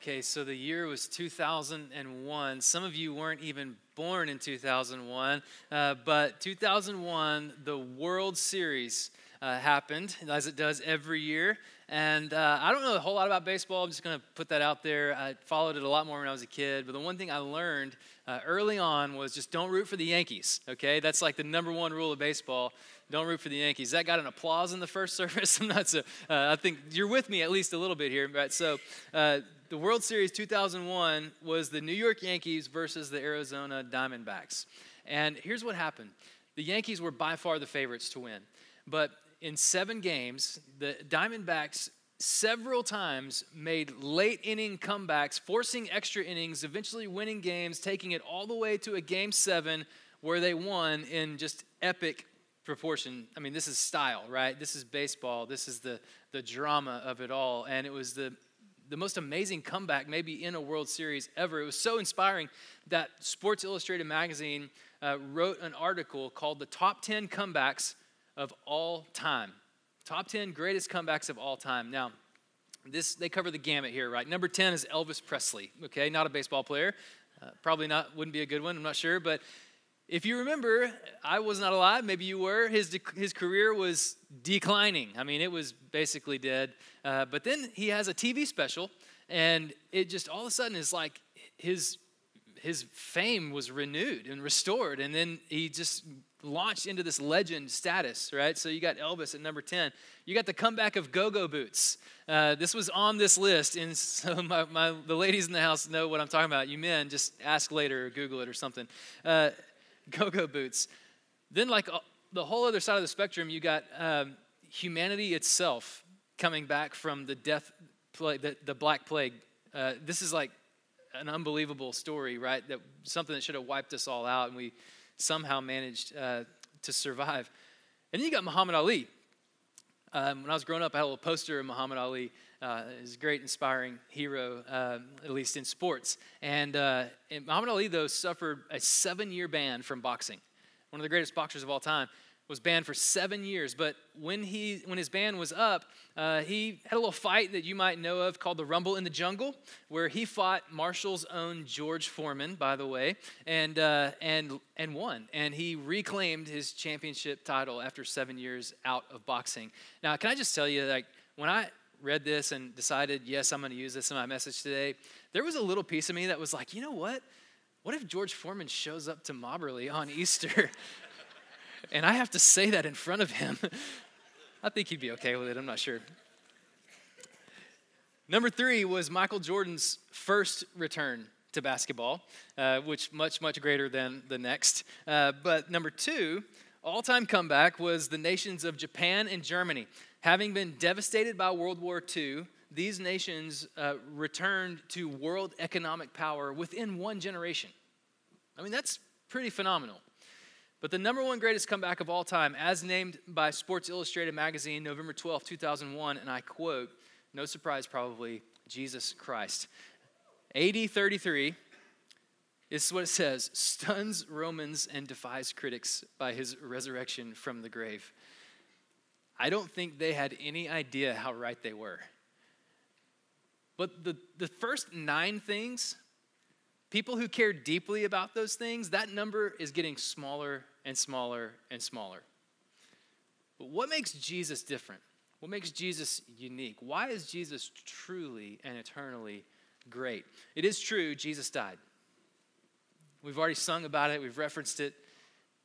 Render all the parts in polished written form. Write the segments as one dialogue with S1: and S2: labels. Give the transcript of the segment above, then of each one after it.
S1: Okay, so the year was 2001. Some of you weren't even born in 2001, but 2001, the World Series happened, as it does every year. And I don't know a whole lot about baseball. I'm just going to put that out there. I followed it a lot more when I was a kid. But the one thing I learned early on was just don't root for the Yankees, okay? That's like the number one rule of baseball. Don't root for the Yankees. That got an applause in the first service. I'm not so, I think you're with me at least a little bit here. Right? So the World Series 2001 was the New York Yankees versus the Arizona Diamondbacks. And here's what happened. The Yankees were by far the favorites to win. But in 7 games, the Diamondbacks several times made late inning comebacks, forcing extra innings, eventually winning games, taking it all the way to a Game 7 where they won in just epic proportion. I mean, this is style, right? This is baseball. This is the drama of it all. And it was the most amazing comeback maybe in a World Series ever. It was so inspiring that Sports Illustrated magazine wrote an article called The Top 10 Comebacks of All Time. Top 10 greatest comebacks of all time. Now, they cover the gamut here, right? Number 10 is Elvis Presley, okay? Not a baseball player. Probably wouldn't be a good one, I'm not sure. But if you remember, I was not alive, maybe you were. His career was declining. I mean, it was basically dead. But then he has a TV special, and it just all of a sudden is like his fame was renewed and restored, and then he just launched into this legend status, right? So you got Elvis at number 10. You got the comeback of Go-Go Boots. This was on this list, and so the ladies in the house know what I'm talking about. You men, just ask later or Google it or something. Go-Go Boots. Then like the whole other side of the spectrum, you got humanity itself coming back from the death plague, the Black Plague. This is like an unbelievable story, right? That something that should have wiped us all out, and we somehow managed to survive. And then you got Muhammad Ali. When I was growing up, I had a little poster of Muhammad Ali. He's a great, inspiring hero, at least in sports. And Muhammad Ali, though, suffered a 7-year ban from boxing. One of the greatest boxers of all time. Was banned for 7 years, but when his ban was up, he had a little fight that you might know of called the Rumble in the Jungle, where he fought Marshall's own George Foreman, by the way, and won. And he reclaimed his championship title after 7 years out of boxing. Now, can I just tell you, like when I read this and decided, yes, I'm going to use this in my message today, there was a little piece of me that was like, you know what? What if George Foreman shows up to Mobberly on Easter? And I have to say that in front of him. I think he'd be okay with it. I'm not sure. Number 3 was Michael Jordan's first return to basketball, which much greater than the next. But number 2, all-time comeback, was the nations of Japan and Germany. Having been devastated by World War II, these nations returned to world economic power within 1 generation. I mean, that's pretty phenomenal. But the number 1 greatest comeback of all time, as named by Sports Illustrated magazine, November 12, 2001, and I quote, no surprise probably, Jesus Christ. AD 33, this is what it says, stuns Romans and defies critics by his resurrection from the grave. I don't think they had any idea how right they were. But the first 9 things, people who care deeply about those things, that number is getting smaller and smaller and smaller. But what makes Jesus different? What makes Jesus unique? Why is Jesus truly and eternally great? It is true, Jesus died. We've already sung about it. We've referenced it.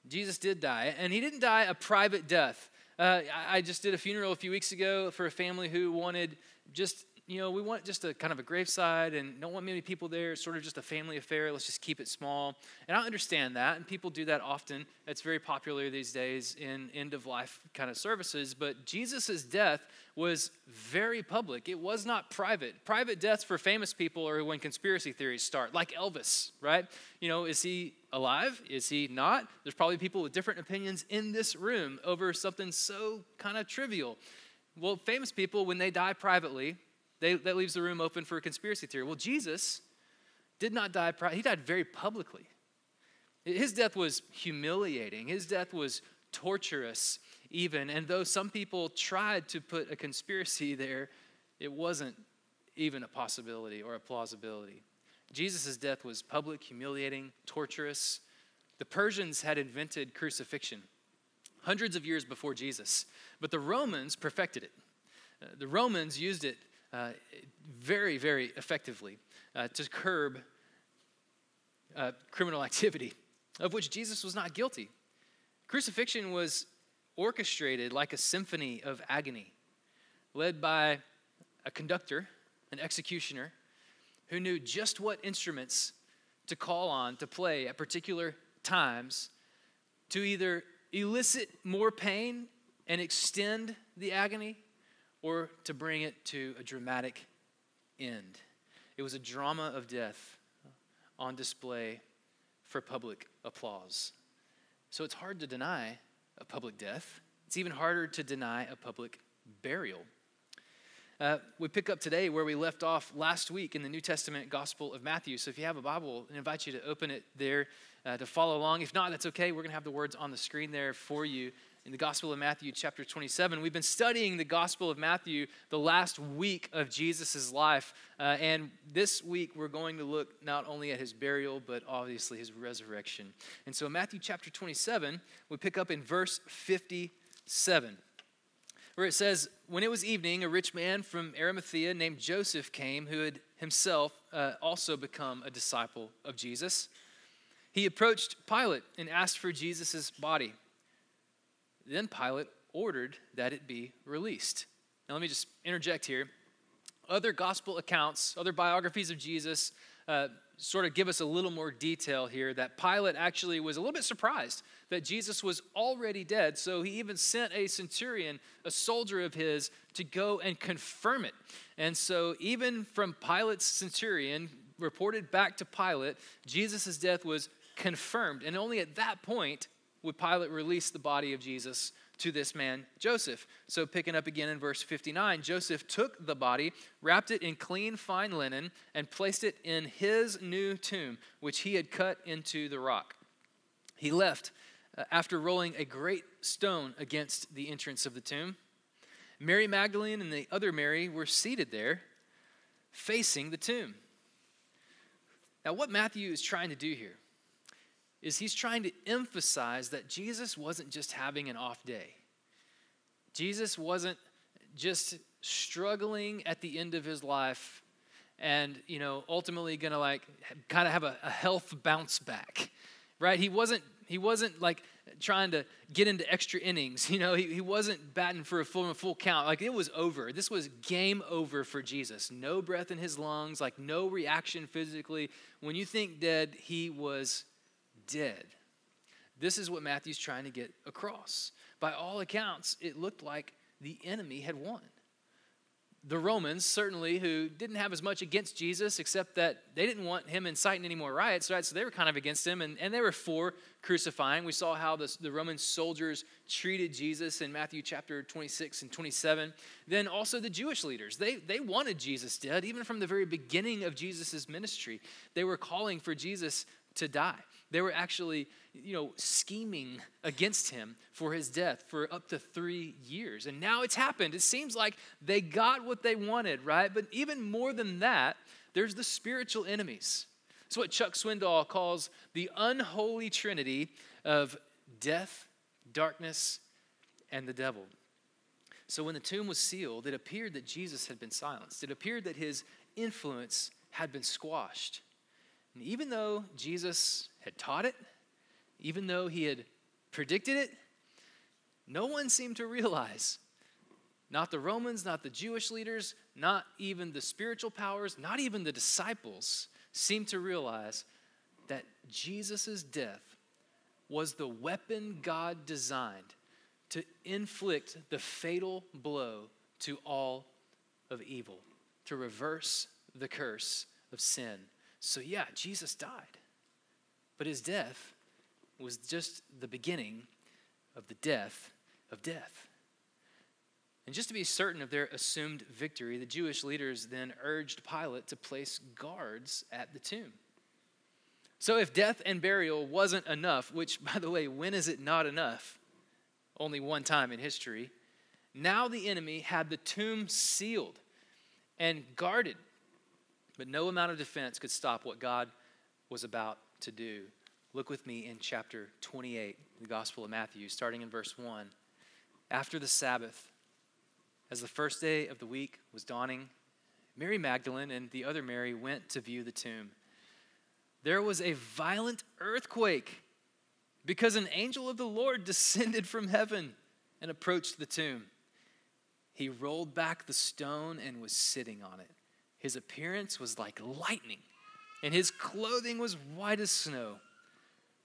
S1: Jesus did die, and he didn't die a private death. I just did a funeral a few weeks ago for a family who wanted just, we want just a kind of a graveside and don't want many people there. It's sort of just a family affair. Let's just keep it small. And I understand that, and people do that often. It's very popular these days in end-of-life kind of services. But Jesus' death was very public. It was not private. Private deaths for famous people are when conspiracy theories start, like Elvis, right? Is he alive? Is he not? There's probably people with different opinions in this room over something so kind of trivial. Well, famous people, when they die privately, that leaves the room open for a conspiracy theory. Well, Jesus did not die he died very publicly. His death was humiliating. His death was torturous even. And though some people tried to put a conspiracy there, it wasn't even a possibility or a plausibility. Jesus' death was public, humiliating, torturous. The Persians had invented crucifixion hundreds of years before Jesus, but the Romans perfected it. The Romans used it very, very effectively to curb criminal activity, of which Jesus was not guilty. Crucifixion was orchestrated like a symphony of agony, led by a conductor, an executioner, who knew just what instruments to call on to play at particular times to either elicit more pain and extend the agony, or to bring it to a dramatic end. It was a drama of death on display for public applause. So it's hard to deny a public death. It's even harder to deny a public burial. We pick up today where we left off last week in the New Testament Gospel of Matthew. So if you have a Bible, I invite you to open it there to follow along. If not, that's okay. We're going to have the words on the screen there for you. In the Gospel of Matthew, chapter 27. We've been studying the Gospel of Matthew the last week of Jesus' life. And this week, we're going to look not only at his burial, but obviously his resurrection. And so in Matthew chapter 27, we pick up in verse 57, where it says, "When it was evening, a rich man from Arimathea named Joseph came, who had himself also become a disciple of Jesus. He approached Pilate and asked for Jesus' body. Then Pilate ordered that it be released." Now let me just interject here. Other gospel accounts, other biographies of Jesus sort of give us a little more detail here that Pilate actually was a little bit surprised that Jesus was already dead. So he even sent a centurion, a soldier of his, to go and confirm it. And so even from Pilate's centurion, reported back to Pilate, Jesus' death was confirmed. And only at that point would Pilate release the body of Jesus to this man, Joseph. So picking up again in verse 59, Joseph took the body, wrapped it in clean, fine linen, and placed it in his new tomb, which he had cut into the rock. He left after rolling a great stone against the entrance of the tomb. Mary Magdalene and the other Mary were seated there, facing the tomb. Now, what Matthew is trying to do here is he's trying to emphasize that Jesus wasn't just having an off day. Jesus wasn't just struggling at the end of his life and, ultimately going to kind of have a health bounce back, right? He wasn't like trying to get into extra innings. He wasn't batting for a full count. Like, it was over. This was game over for Jesus. No breath in his lungs, no reaction physically. When you think dead, he was dead. This is what Matthew's trying to get across. By all accounts, it looked like the enemy had won. The Romans, certainly, who didn't have as much against Jesus, except that they didn't want him inciting any more riots, right? So they were kind of against him, and they were for crucifying. We saw how the Roman soldiers treated Jesus in Matthew chapter 26 and 27. Then also the Jewish leaders. They wanted Jesus dead, even from the very beginning of Jesus' ministry. They were calling for Jesus to die. They were actually, scheming against him for his death for up to 3 years. And now it's happened. It seems like they got what they wanted, right? But even more than that, there's the spiritual enemies. It's what Chuck Swindoll calls the unholy trinity of death, darkness, and the devil. So when the tomb was sealed, it appeared that Jesus had been silenced. It appeared that his influence had been squashed. And even though Jesus had taught it, even though he had predicted it, no one seemed to realize, not the Romans, not the Jewish leaders, not even the spiritual powers, not even the disciples, seemed to realize that Jesus' death was the weapon God designed to inflict the fatal blow to all of evil, to reverse the curse of sin. So yeah, Jesus died, but his death was just the beginning of the death of death. And just to be certain of their assumed victory, the Jewish leaders then urged Pilate to place guards at the tomb. So if death and burial wasn't enough, which, by the way, when is it not enough? Only one time in history. Now the enemy had the tomb sealed and guarded But no amount of defense could stop what God was about to do. Look with me in chapter 28, the Gospel of Matthew, starting in verse 1. After the Sabbath, as the first day of the week was dawning, Mary Magdalene and the other Mary went to view the tomb. There was a violent earthquake because an angel of the Lord descended from heaven and approached the tomb. He rolled back the stone and was sitting on it. His appearance was like lightning, and his clothing was white as snow.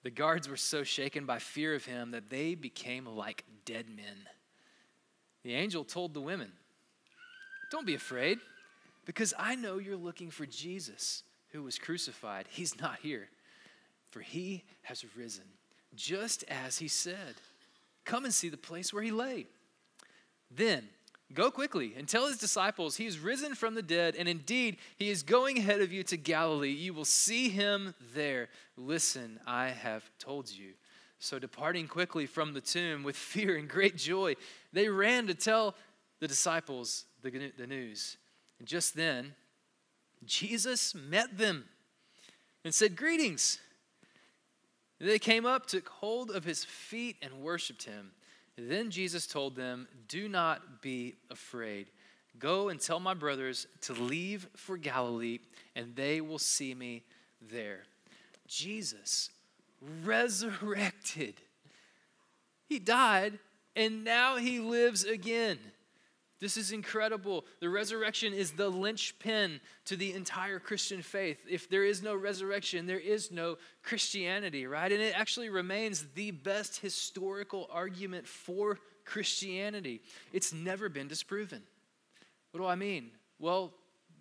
S1: The guards were so shaken by fear of him that they became like dead men. The angel told the women, "Don't be afraid, because I know you're looking for Jesus who was crucified. He's not here, for he has risen, just as he said. Come and see the place where he lay. Then go quickly and tell his disciples he is risen from the dead, and indeed he is going ahead of you to Galilee. You will see him there. Listen, I have told you." So departing quickly from the tomb with fear and great joy, they ran to tell the disciples the news. And just then, Jesus met them and said, "Greetings." They came up, took hold of his feet, and worshiped him. Then Jesus told them, "Do not be afraid. Go and tell my brothers to leave for Galilee, and they will see me there." Jesus resurrected. He died, and now he lives again. This is incredible. The resurrection is the linchpin to the entire Christian faith. If there is no resurrection, there is no Christianity, right? And it actually remains the best historical argument for Christianity. It's never been disproven. What do I mean? Well,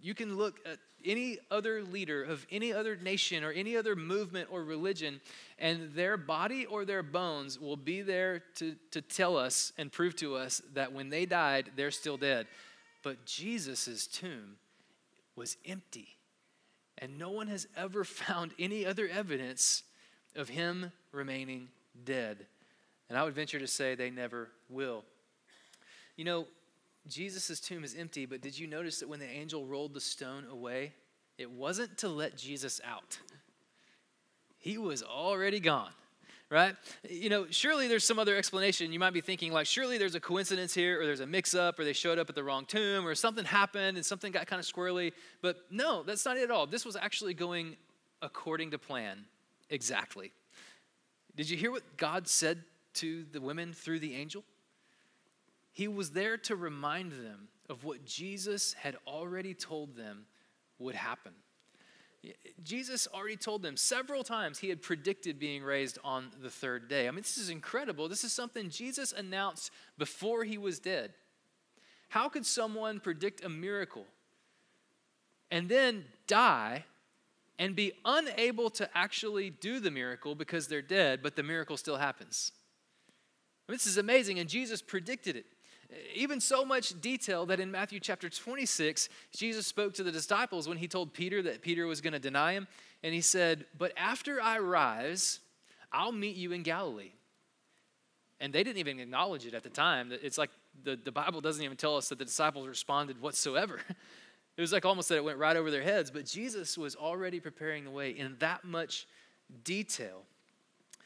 S1: you can look at any other leader of any other nation or any other movement or religion, and their body or their bones will be there to tell us and prove to us that when they died, they're still dead. But Jesus' tomb was empty, and no one has ever found any other evidence of him remaining dead. And I would venture to say they never will. You know, Jesus' tomb is empty, but did you notice that when the angel rolled the stone away, it wasn't to let Jesus out? He was already gone, right? You know, surely there's some other explanation. You might be thinking, like, surely there's a coincidence here, or there's a mix-up, or they showed up at the wrong tomb, or something happened and something got kind of squirrely. But no, that's not it at all. This was actually going according to plan, exactly. Did you hear what God said to the women through the angel? He was there to remind them of what Jesus had already told them would happen. Jesus already told them several times he had predicted being raised on the third day. I mean, this is incredible. This is something Jesus announced before he was dead. How could someone predict a miracle and then die and be unable to actually do the miracle because they're dead, but the miracle still happens? I mean, this is amazing, and Jesus predicted it. Even so much detail that in Matthew chapter 26, Jesus spoke to the disciples when he told Peter that Peter was going to deny him. And he said, "But after I rise, I'll meet you in Galilee." And they didn't even acknowledge it at the time. It's like the Bible doesn't even tell us that the disciples responded whatsoever. It was like almost that it went right over their heads. But Jesus was already preparing the way in that much detail.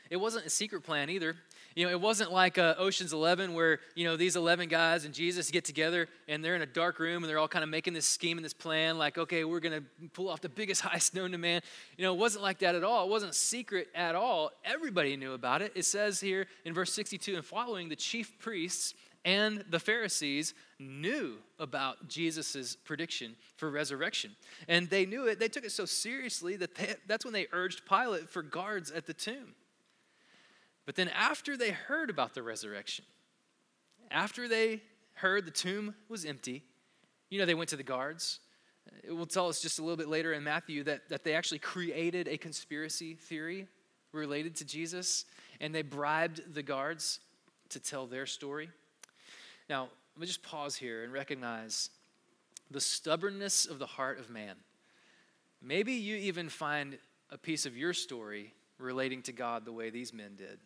S1: It wasn't a secret plan either. You know, it wasn't like Ocean's 11 where, you know, these 11 guys and Jesus get together and they're in a dark room and they're all kind of making this scheme and this plan like, okay, we're going to pull off the biggest heist known to man. You know, it wasn't like that at all. It wasn't secret at all. Everybody knew about it. It says here in verse 62 and following, the chief priests and the Pharisees knew about Jesus' prediction for resurrection. And they knew it. They took it so seriously that that's when they urged Pilate for guards at the tomb. But then after they heard about the resurrection, after they heard the tomb was empty, you know, they went to the guards. It will tell us just a little bit later in Matthew that they actually created a conspiracy theory related to Jesus, and they bribed the guards to tell their story. Now, let me just pause here and recognize the stubbornness of the heart of man. Maybe you even find a piece of your story relating to God the way these men did.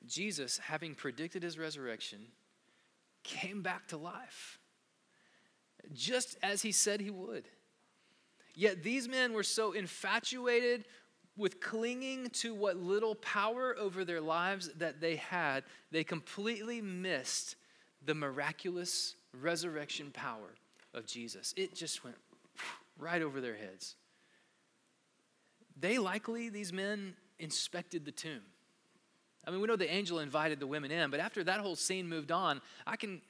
S1: Jesus, having predicted his resurrection, came back to life, just as he said he would. Yet these men were so infatuated with clinging to what little power over their lives that they had, they completely missed the miraculous resurrection power of Jesus. It just went right over their heads. These men, inspected the tomb. I mean, we know the angel invited the women in, but after that whole scene moved on, I can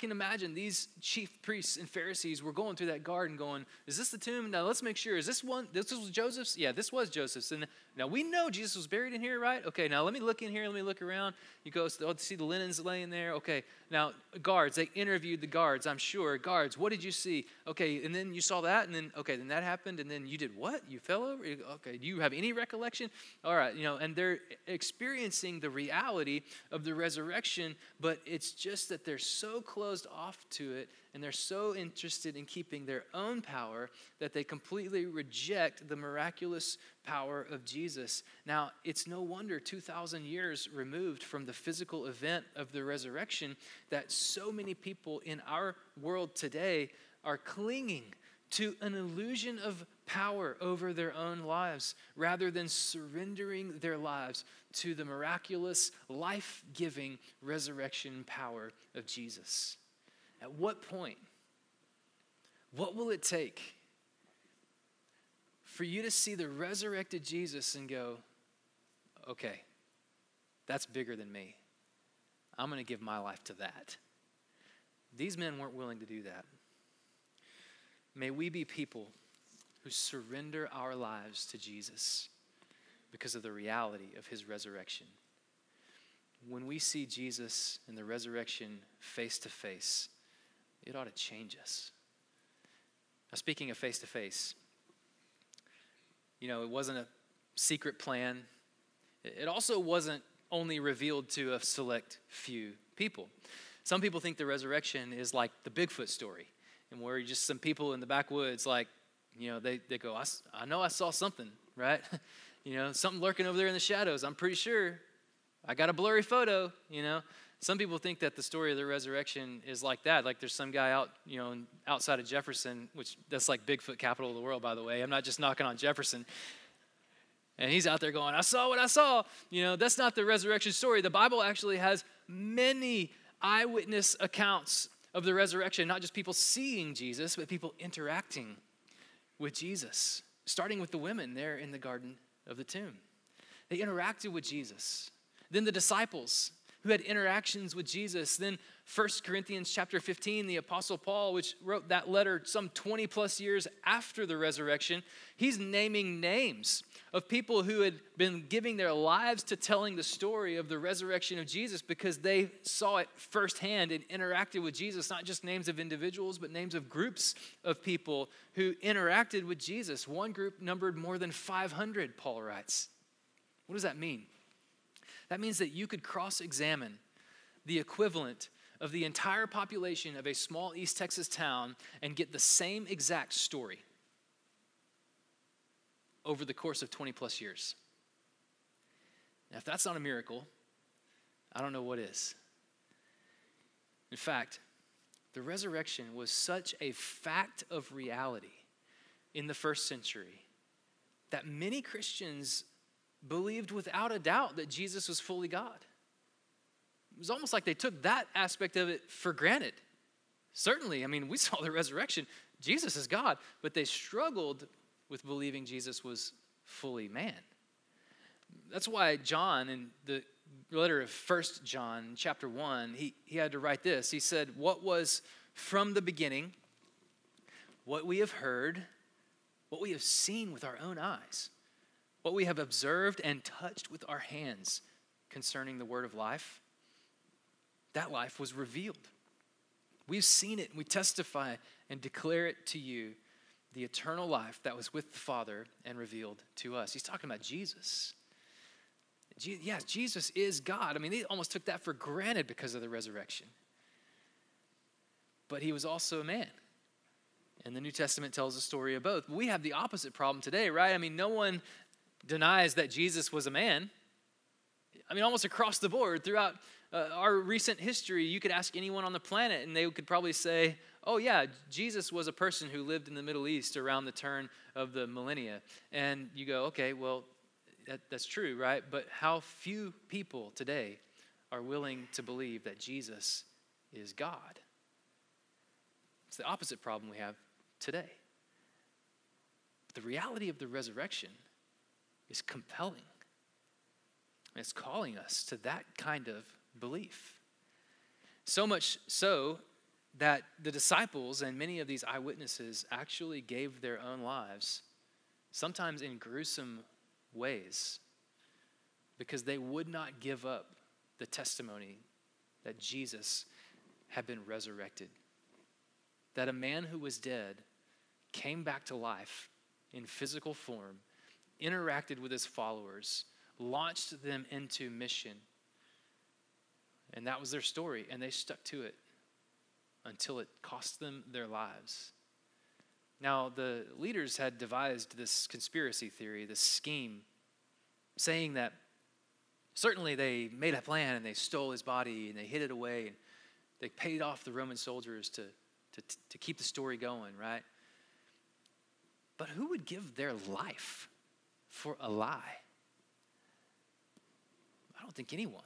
S1: imagine these chief priests and Pharisees were going through that garden going, is this the tomb? Now let's make sure. Is this one? This was Joseph's? Yeah, this was Joseph's. And now we know Jesus was buried in here, right? Okay, now let me look in here. Let me look around. You go see the linens laying there. Okay, now guards, they interviewed the guards, I'm sure. Guards, what did you see? Okay, and then you saw that, and then, okay, then that happened, and then you did what? You fell over? Okay, do you have any recollection? All right, and they're experiencing the reality of the resurrection, but it's just that they're so closed off to it, and they're so interested in keeping their own power that they completely reject the miraculous power of Jesus. Now, it's no wonder 2,000 years removed from the physical event of the resurrection that so many people in our world today are clinging to an illusion of power over their own lives rather than surrendering their lives to the miraculous, life-giving resurrection power of Jesus. At what point, what will it take for you to see the resurrected Jesus and go, okay, that's bigger than me. I'm going to give my life to that. These men weren't willing to do that. May we be people who surrender our lives to Jesus because of the reality of his resurrection. When we see Jesus and the resurrection face to face, it ought to change us. Now, speaking of face to face, it wasn't a secret plan. It also wasn't only revealed to a select few people. Some people think the resurrection is like the Bigfoot story, and where just some people in the backwoods, they go, I know I saw something, right? Something lurking over there in the shadows. I'm pretty sure. I got a blurry photo, Some people think that the story of the resurrection is like that. Like there's some guy out, outside of Jefferson, which that's like Bigfoot capital of the world, by the way. I'm not just knocking on Jefferson. And he's out there going, I saw what I saw. That's not the resurrection story. The Bible actually has many eyewitness accounts of the resurrection, not just people seeing Jesus, but people interacting with Jesus, starting with the women there in the garden of the tomb. They interacted with Jesus. Then the disciples who had interactions with Jesus. Then 1 Corinthians chapter 15, the Apostle Paul, which wrote that letter some 20 plus years after the resurrection, he's naming names of people who had been giving their lives to telling the story of the resurrection of Jesus because they saw it firsthand and interacted with Jesus, not just names of individuals, but names of groups of people who interacted with Jesus. One group numbered more than 500, Paul writes. What does that mean? That means that you could cross-examine the equivalent of the entire population of a small East Texas town and get the same exact story over the course of 20 plus years. Now, if that's not a miracle, I don't know what is. In fact, the resurrection was such a fact of reality in the first century that many Christians believed without a doubt that Jesus was fully God. It was almost like they took that aspect of it for granted. Certainly, we saw the resurrection. Jesus is God, but they struggled with believing Jesus was fully man. That's why John, in the letter of 1 John, chapter 1, he had to write this. He said, what was from the beginning, what we have heard, what we have seen with our own eyes, what we have observed and touched with our hands concerning the word of life, that life was revealed. We've seen it, and we testify and declare it to you, the eternal life that was with the Father and revealed to us. He's talking about Jesus. Yes, Jesus is God. They almost took that for granted because of the resurrection. But he was also a man. And the New Testament tells the story of both. We have the opposite problem today, right? No one denies that Jesus was a man. Almost across the board throughout our recent history, you could ask anyone on the planet and they could probably say, oh yeah, Jesus was a person who lived in the Middle East around the turn of the millennia. And you go, okay, well, that's true, right? But how few people today are willing to believe that Jesus is God? It's the opposite problem we have today. But the reality of the resurrection is compelling. And it's calling us to that kind of belief. So much so that the disciples and many of these eyewitnesses actually gave their own lives, sometimes in gruesome ways, because they would not give up the testimony that Jesus had been resurrected. That a man who was dead came back to life in physical form, interacted with his followers, launched them into mission. And that was their story, and they stuck to it until it cost them their lives. Now, the leaders had devised this conspiracy theory, this scheme, saying that certainly they made a plan and they stole his body and they hid it away and they paid off the Roman soldiers to keep the story going, right? But who would give their life for a lie? I don't think anyone.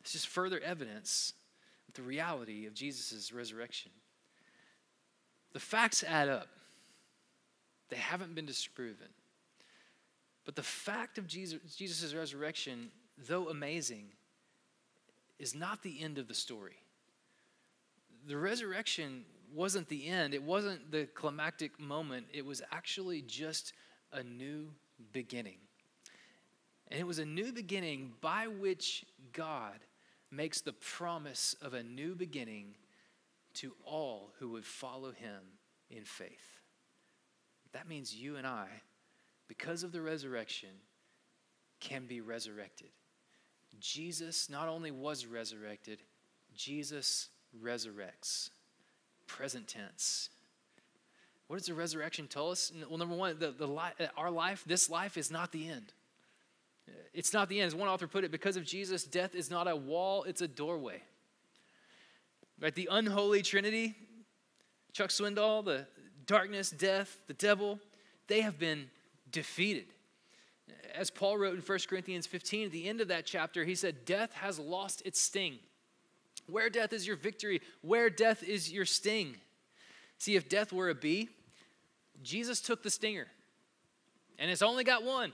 S1: It's just further evidence of the reality of Jesus' resurrection. The facts add up. They haven't been disproven. But the fact of Jesus' resurrection, though amazing, is not the end of the story. The resurrection wasn't the end. It wasn't the climactic moment. It was actually just a new beginning. And it was a new beginning by which God makes the promise of a new beginning to all who would follow him in faith. That means you and I, because of the resurrection, can be resurrected. Jesus not only was resurrected, Jesus resurrects. Present tense. What does the resurrection tell us? Well, number one, our life, this life is not the end. It's not the end. As one author put it, because of Jesus, death is not a wall, it's a doorway. Right? The unholy trinity, Chuck Swindoll, the darkness, death, the devil, they have been defeated. As Paul wrote in 1 Corinthians 15, at the end of that chapter, he said, death has lost its sting. Where death is your victory? Where death is your sting? See, if death were a bee, Jesus took the stinger. And it's only got one.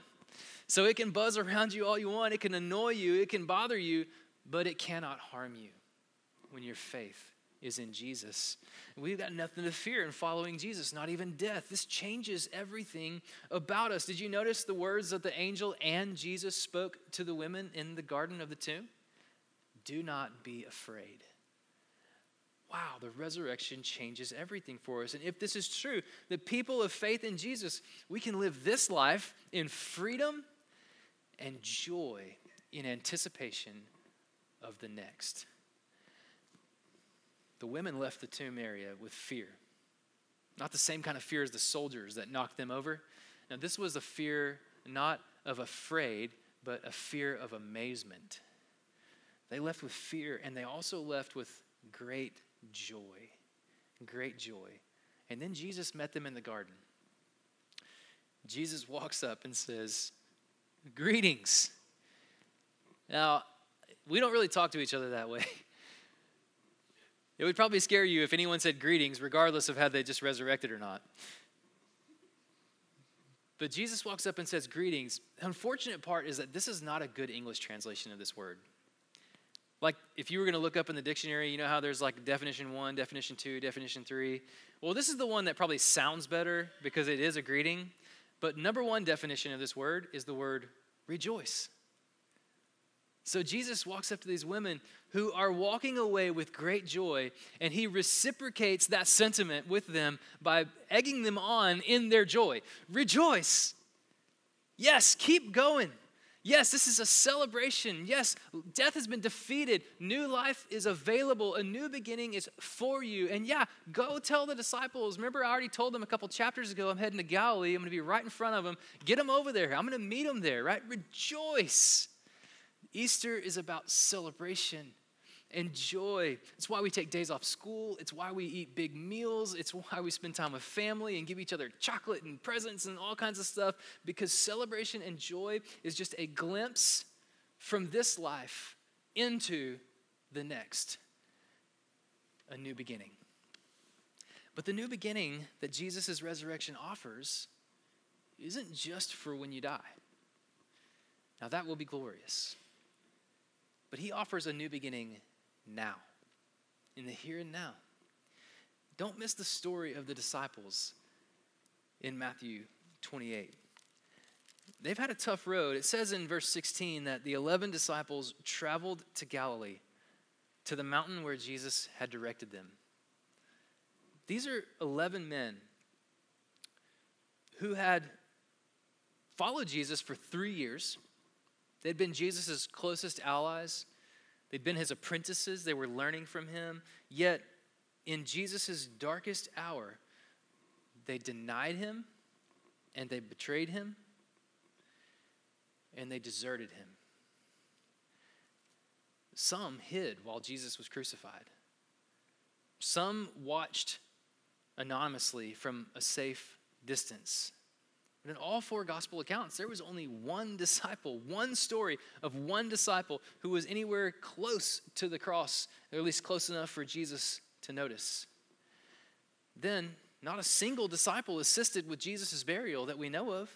S1: So it can buzz around you all you want. It can annoy you. It can bother you. But it cannot harm you when your faith is in Jesus. We've got nothing to fear in following Jesus, not even death. This changes everything about us. Did you notice the words that the angel and Jesus spoke to the women in the garden of the tomb? Do not be afraid. Wow, the resurrection changes everything for us. And if this is true, the people of faith in Jesus, we can live this life in freedom and joy in anticipation of the next. The women left the tomb area with fear. Not the same kind of fear as the soldiers that knocked them over. Now, this was a fear not of afraid, but a fear of amazement. They left with fear, and they also left with great joy. Great joy. And then Jesus met them in the garden. Jesus walks up and says, greetings. Now, we don't really talk to each other that way. It would probably scare you if anyone said greetings, regardless of had they just resurrected or not. But Jesus walks up and says greetings. The unfortunate part is that this is not a good English translation of this word. Like, if you were going to look up in the dictionary, you know how there's like definition 1, definition 2, definition 3. Well, this is the one that probably sounds better because it is a greeting. But number one definition of this word is the word rejoice. So Jesus walks up to these women who are walking away with great joy, and he reciprocates that sentiment with them by egging them on in their joy. Rejoice. Yes, keep going. Yes, this is a celebration. Yes, death has been defeated. New life is available. A new beginning is for you. And yeah, go tell the disciples. Remember, I already told them a couple chapters ago, I'm heading to Galilee. I'm going to be right in front of them. Get them over there. I'm going to meet them there, right? Rejoice. Easter is about celebration. and joy. It's why we take days off school. It's why we eat big meals. It's why we spend time with family and give each other chocolate and presents and all kinds of stuff, because celebration and joy is just a glimpse from this life into the next, a new beginning. But the new beginning that Jesus' resurrection offers isn't just for when you die. Now that will be glorious. But he offers a new beginning now, in the here and now. Don't miss the story of the disciples in Matthew 28. They've had a tough road. It says in verse 16 that the 11 disciples traveled to Galilee, to the mountain where Jesus had directed them. These are 11 men who had followed Jesus for 3 years. They'd been Jesus' closest allies. They'd been his apprentices. They were learning from him. Yet, in Jesus' darkest hour, they denied him, and they betrayed him, and they deserted him. Some hid while Jesus was crucified. Some watched anonymously from a safe distance. But in all 4 gospel accounts, there was only one disciple, one story of one disciple who was anywhere close to the cross, or at least close enough for Jesus to notice. Then, not a single disciple assisted with Jesus' burial that we know of.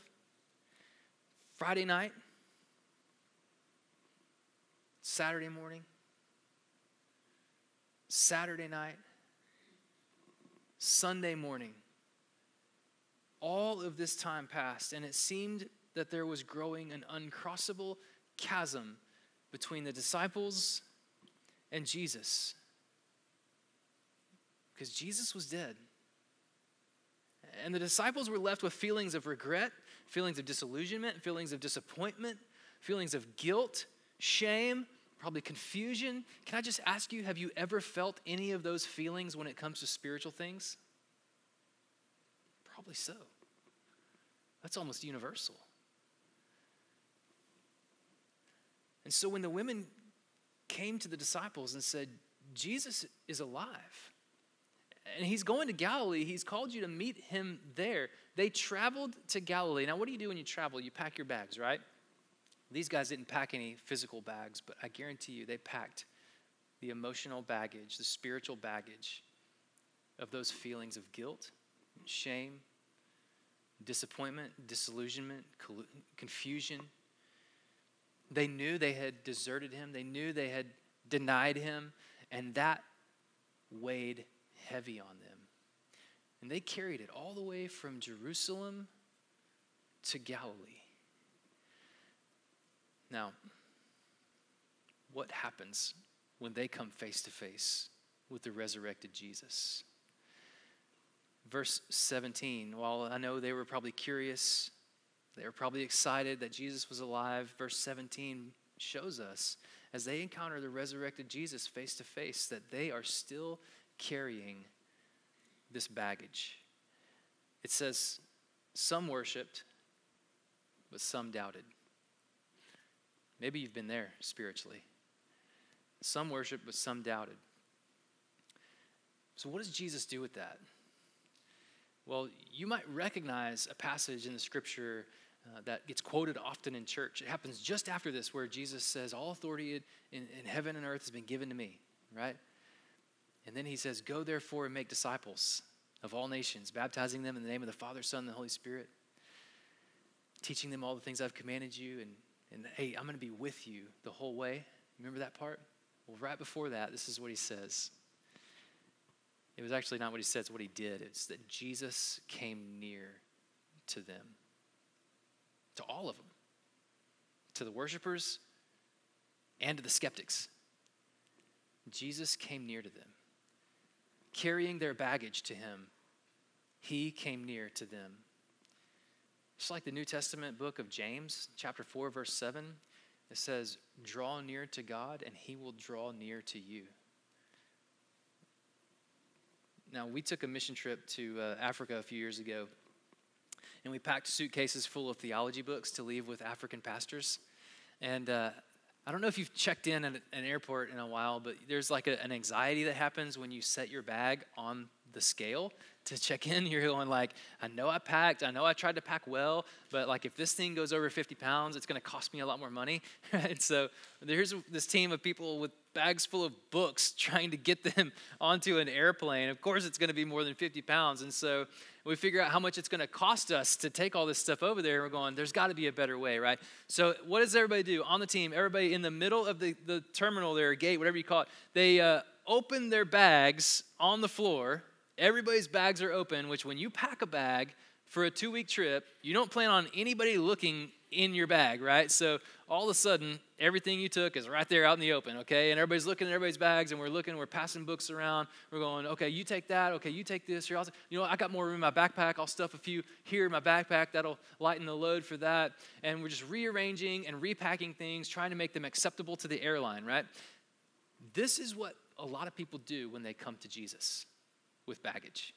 S1: Friday night, Saturday morning, Saturday night, Sunday morning. All of this time passed, and it seemed that there was growing an uncrossable chasm between the disciples and Jesus. Because Jesus was dead. And the disciples were left with feelings of regret, feelings of disillusionment, feelings of disappointment, feelings of guilt, shame, probably confusion. Can I just ask you, have you ever felt any of those feelings when it comes to spiritual things? Probably so. That's almost universal. And so when the women came to the disciples and said, Jesus is alive, and he's going to Galilee, he's called you to meet him there. They traveled to Galilee. Now, what do you do when you travel? You pack your bags, right? These guys didn't pack any physical bags, but I guarantee you they packed the emotional baggage, the spiritual baggage of those feelings of guilt, shame, disappointment, disillusionment, confusion. They knew they had deserted him. They knew they had denied him, and that weighed heavy on them. And they carried it all the way from Jerusalem to Galilee. Now, what happens when they come face to face with the resurrected Jesus? Verse 17, while I know they were probably curious, they were probably excited that Jesus was alive, verse 17 shows us, as they encounter the resurrected Jesus face to face, that they are still carrying this baggage. It says, some worshiped, but some doubted. Maybe you've been there spiritually. Some worshiped, but some doubted. So what does Jesus do with that? Well, you might recognize a passage in the scripture that gets quoted often in church. It happens just after this, where Jesus says, all authority in heaven and earth has been given to me, right? And then he says, go therefore and make disciples of all nations, baptizing them in the name of the Father, Son, and the Holy Spirit, teaching them all the things I've commanded you, and hey, I'm going to be with you the whole way. Remember that part? Well, right before that, this is what he says. It was actually not what he said, it's what he did. It's that Jesus came near to them, to all of them, to the worshipers and to the skeptics. Jesus came near to them, carrying their baggage to him. He came near to them. Just like the New Testament book of James, chapter 4, verse 7, it says, draw near to God and he will draw near to you. Now, we took a mission trip to Africa a few years ago, and we packed suitcases full of theology books to leave with African pastors. And I don't know if you've checked in at an airport in a while, but there's like an anxiety that happens when you set your bag on the scale to check in. You're going like, I know I packed, I know I tried to pack well, but like if this thing goes over 50 pounds, it's going to cost me a lot more money. And so there's this team of people with bags full of books trying to get them onto an airplane. Of course, it's going to be more than 50 pounds. And so we figure out how much it's going to cost us to take all this stuff over there. We're going, there's got to be a better way, right? So what does everybody do on the team? Everybody in the middle of the terminal there, gate, whatever you call it, they open their bags on the floor. Everybody's bags are open, which when you pack a bag for a 2-week trip, you don't plan on anybody looking in your bag, right? So all of a sudden, everything you took is right there out in the open, okay? And everybody's looking at everybody's bags, and we're passing books around. We're going, okay, you take that. Okay, you take this. You're also, I got more room in my backpack. I'll stuff a few here in my backpack. That'll lighten the load for that. And we're just rearranging and repacking things, trying to make them acceptable to the airline, right? This is what a lot of people do when they come to Jesus with baggage.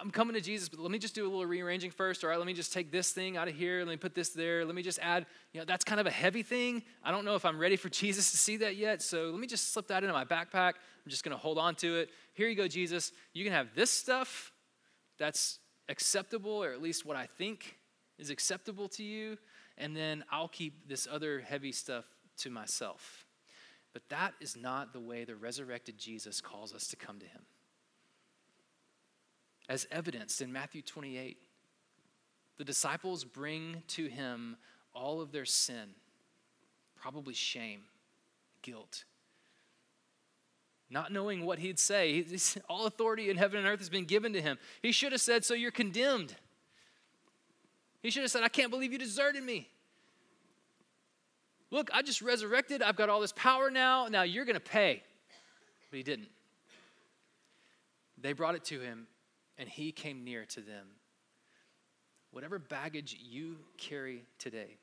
S1: I'm coming to Jesus, but let me just do a little rearranging first. All right, let me just take this thing out of here. Let me put this there. Let me just add, that's kind of a heavy thing. I don't know if I'm ready for Jesus to see that yet. So let me just slip that into my backpack. I'm just going to hold on to it. Here you go, Jesus. You can have this stuff that's acceptable, or at least what I think is acceptable to you. And then I'll keep this other heavy stuff to myself. But that is not the way the resurrected Jesus calls us to come to him. As evidenced in Matthew 28, the disciples bring to him all of their sin, probably shame, guilt. Not knowing what he'd say. All authority in heaven and earth has been given to him. He should have said, so you're condemned. He should have said, I can't believe you deserted me. Look, I just resurrected. I've got all this power now. Now you're going to pay. But he didn't. They brought it to him, and he came near to them. Whatever baggage you carry today,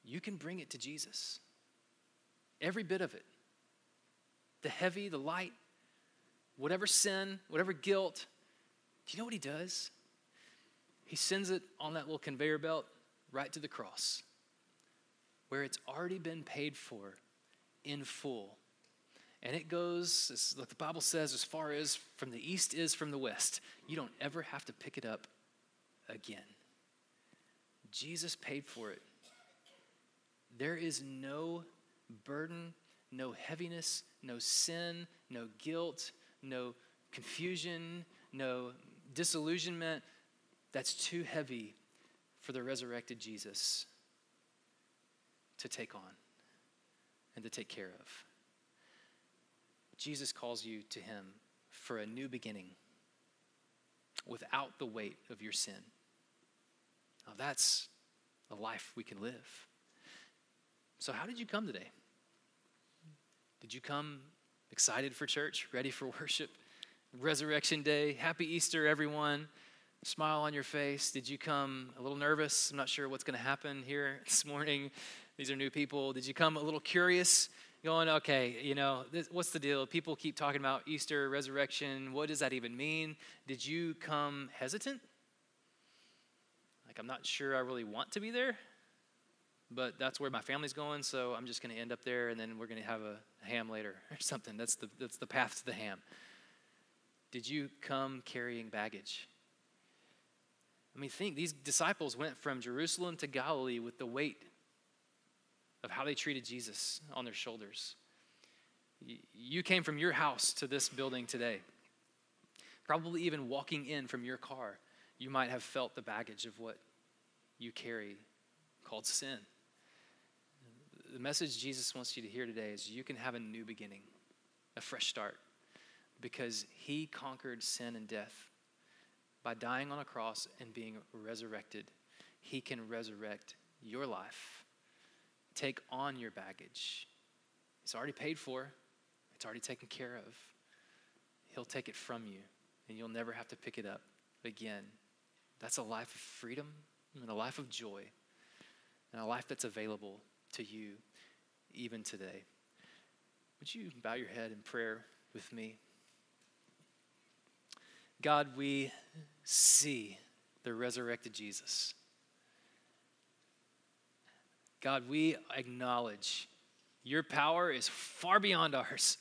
S1: you can bring it to Jesus. Every bit of it. The heavy, the light, whatever sin, whatever guilt. Do you know what he does? He sends it on that little conveyor belt right to the cross, where it's already been paid for in full. And it goes, like the Bible says, as far as from the east is from the west. You don't ever have to pick it up again. Jesus paid for it. There is no burden, no heaviness, no sin, no guilt, no confusion, no disillusionment that's too heavy for the resurrected Jesus to take on and to take care of. Jesus calls you to him for a new beginning without the weight of your sin. Now that's a life we can live. So how did you come today? Did you come excited for church, ready for worship? Resurrection Day, happy Easter, everyone. Smile on your face. Did you come a little nervous? I'm not sure what's going to happen here this morning. These are new people. Did you come a little curious? Going, okay, what's the deal? People keep talking about Easter, resurrection. What does that even mean? Did you come hesitant? Like, I'm not sure I really want to be there, but that's where my family's going, so I'm just going to end up there, and then we're going to have a ham later or something. That's the path to the ham. Did you come carrying baggage? I mean, think, these disciples went from Jerusalem to Galilee with the weight of how they treated Jesus on their shoulders. You came from your house to this building today. Probably even walking in from your car, you might have felt the baggage of what you carry called sin. The message Jesus wants you to hear today is you can have a new beginning, a fresh start, because he conquered sin and death. By dying on a cross and being resurrected, he can resurrect your life. Take on your baggage. It's already paid for. It's already taken care of. He'll take it from you, and you'll never have to pick it up again. That's a life of freedom and a life of joy and a life that's available to you even today. Would you bow your head in prayer with me? God, we see the resurrected Jesus. God, we acknowledge your power is far beyond ours.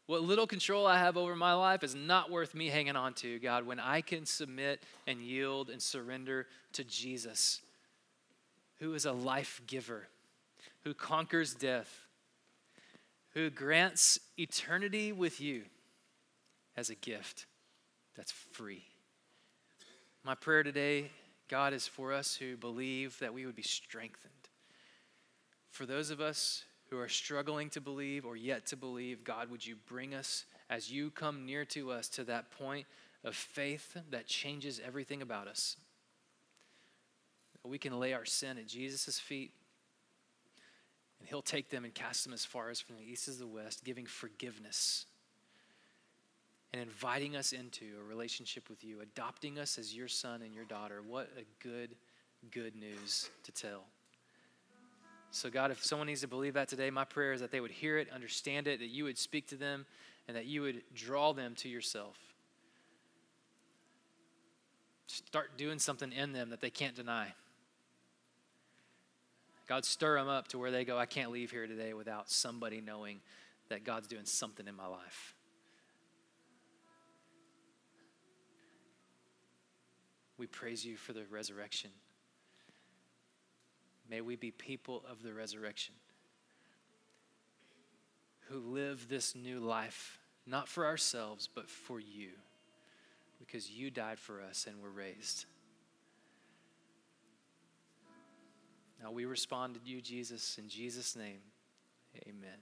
S1: What little control I have over my life is not worth me hanging on to, God, when I can submit and yield and surrender to Jesus, who is a life giver, who conquers death, who grants eternity with you as a gift that's free. My prayer today, God, is for us who believe that we would be strengthened. For those of us who are struggling to believe or yet to believe, God, would you bring us, as you come near to us, to that point of faith that changes everything about us. We can lay our sin at Jesus' feet, and he'll take them and cast them as far as from the east as the west, giving forgiveness and inviting us into a relationship with you, adopting us as your son and your daughter. What a good news to tell. So God, if someone needs to believe that today, my prayer is that they would hear it, understand it, that you would speak to them, and that you would draw them to yourself. Start doing something in them that they can't deny. God, stir them up to where they go, I can't leave here today without somebody knowing that God's doing something in my life. We praise you for the resurrection. May we be people of the resurrection who live this new life, not for ourselves, but for you, because you died for us and were raised. Now we respond to you, Jesus, in Jesus' name, amen.